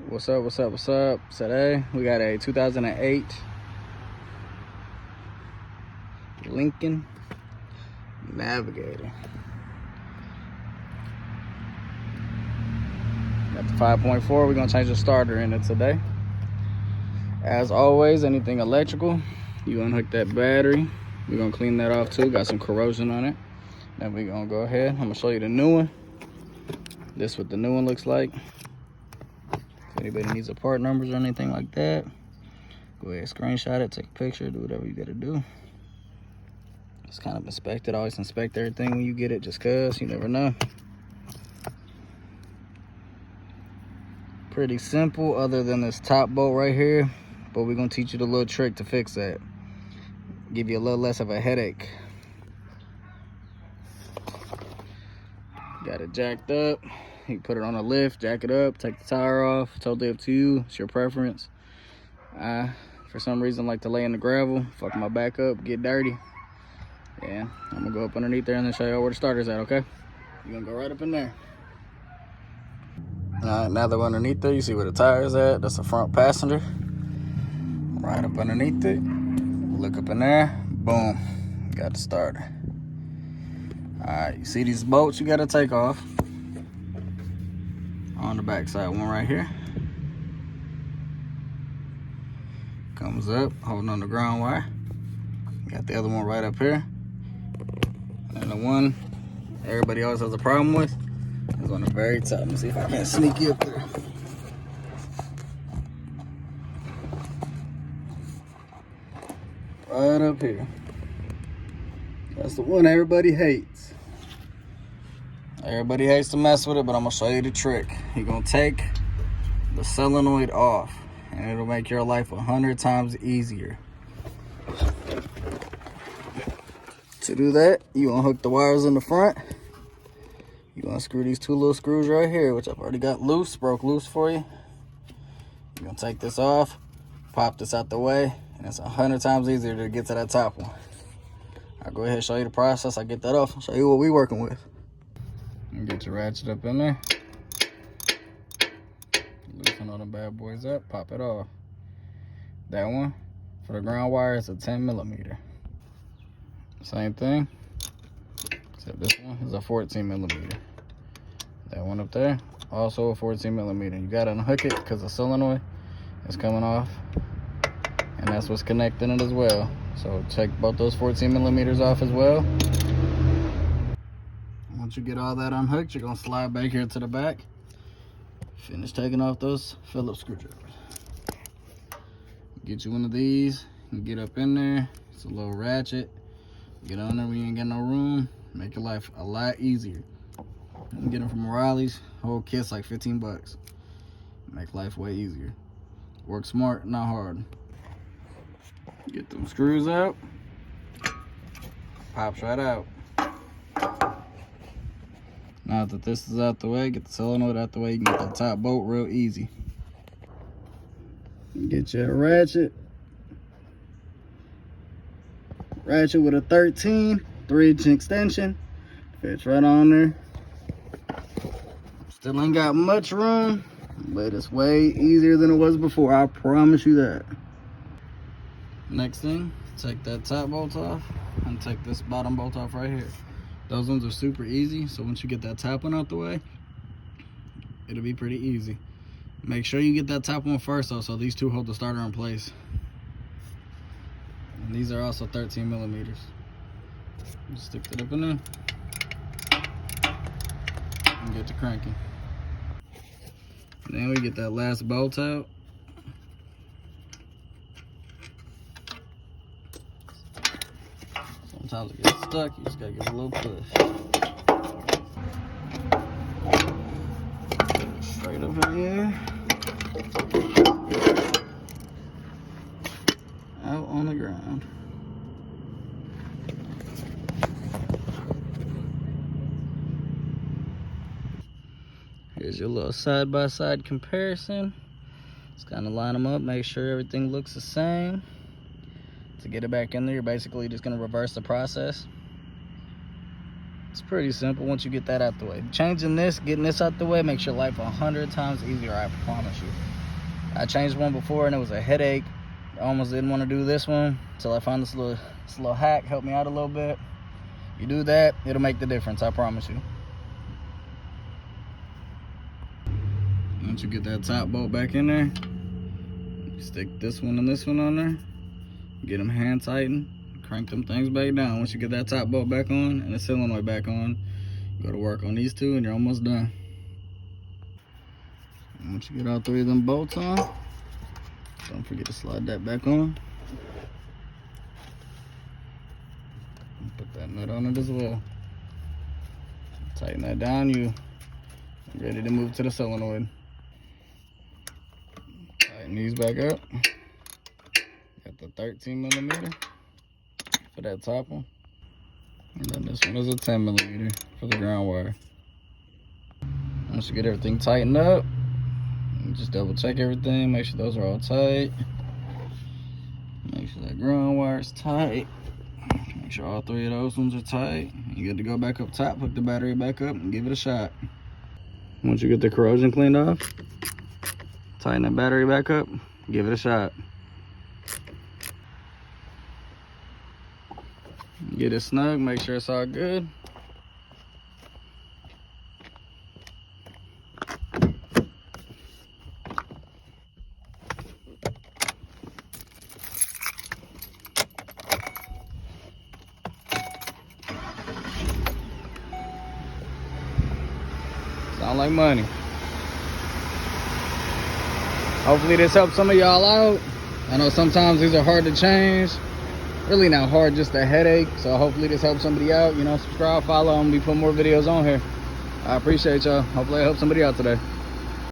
What's up? Today we got a 2008 Lincoln Navigator. Got the 5.4. We're gonna change the starter in it today. As always, anything electrical, you unhook that battery. We're gonna clean that off too. Got some corrosion on it. Then we're gonna go ahead. I'm gonna show you the new one. This is what the new one looks like. If anybody needs a part numbers or anything like that, go ahead, screenshot it, take a picture, do whatever you gotta do. Just kind of inspect it. Always inspect everything when you get it, just cause you never know. Pretty simple, other than this top bolt right here, but we're gonna teach you the little trick to fix that. Give you a little less of a headache. Got it jacked up. You can put it on a lift, jack it up, take the tire off. Totally up to you. It's your preference. For some reason, like to lay in the gravel, fuck my back up, get dirty. Yeah, I'm gonna go up underneath there and then show you where the starter's at, okay? You're gonna go right up in there. All right, now that we're underneath there, you see where the tire's at. That's the front passenger. Right up underneath it. Look up in there. Boom. Got the starter. All right, you see these bolts you gotta take off. On the back side, one right here. Comes up, holding on the ground wire. Got the other one right up here. And the one everybody always has a problem with is on the very top. Let me see if I can't sneak you up there. Right up here. That's the one everybody hates. Everybody hates to mess with it, but I'm gonna show you the trick. You're gonna take the solenoid off, and it'll make your life 100 times easier. To do that, you unhook the wires in the front. You unscrew these two little screws right here, which I've already got loose, broke loose for you. You're gonna take this off, pop this out the way, and it's 100 times easier to get to that top one. I'll go ahead and show you the process. I get that off, I'll show you what we're working with. And get your ratchet up in there. Loosen all the bad boys up, pop it off. That one, for the ground wire, is a 10mm. Same thing, except this one is a 14mm. That one up there, also a 14mm. You gotta unhook it because the solenoid is coming off, and that's what's connecting it as well. So check both those 14mm off as well. Once you get all that unhooked, you're gonna slide back here to the back. Finish taking off those Phillips screwdrivers. Get you one of these and get up in there. It's a little ratchet. Get on there when you ain't got no room. Make your life a lot easier. You can get them from O'Reilly's. Whole kit's like 15 bucks. Make life way easier. Work smart, not hard. Get them screws out. Pops right out. Now that this is out the way, get the solenoid out the way, you can get that top bolt real easy. Get your ratchet. Ratchet with a 13, 3-inch extension. Fits right on there. Still ain't got much room, but it's way easier than it was before, I promise you that. Next thing, take that top bolt off and take this bottom bolt off right here. Those ones are super easy, so once you get that top one out the way, it'll be pretty easy. Make sure you get that top one first though, so these two hold the starter in place. And these are also 13mm. Just stick that up in there and get to cranking. And then we get that last bolt out. Sometimes it gets stuck, you just gotta give it a little push. Straight up in here. Out on the ground. Here's your little side-by-side comparison. Just kind of line them up, make sure everything looks the same. To get it back in there, you're basically just gonna reverse the process. It's pretty simple once you get that out the way. Changing this, getting this out the way makes your life 100 times easier, I promise you. I changed one before and it was a headache. I almost didn't want to do this one until I found this little hack. Helped me out a little bit. You do that, it'll make the difference, I promise you. Once you get that top bolt back in there, you stick this one and this one on there, get them hand tightened, crank them things back down. Once you get that top bolt back on and the solenoid back on, go to work on these two and you're almost done. And once you get all three of them bolts on, don't forget to slide that back on. And put that nut on it as well. Tighten that down, you ready to move to the solenoid. Tighten these back up. Got the 13mm for that top one. And then this one is a 10mm for the ground wire. Once you get everything tightened up, just double check everything, make sure those are all tight. Make sure that ground wire is tight. Make sure all three of those ones are tight. You good to go back up top, hook the battery back up and give it a shot. Once you get the corrosion cleaned off, tighten that battery back up, give it a shot. Get it snug, make sure it's all good. Sound like money. Hopefully this helps some of y'all out. I know sometimes these are hard to change. Really not hard, just a headache. So hopefully this helps somebody out. You know, subscribe, follow, and we put more videos on here. I appreciate y'all. Hopefully I help somebody out today.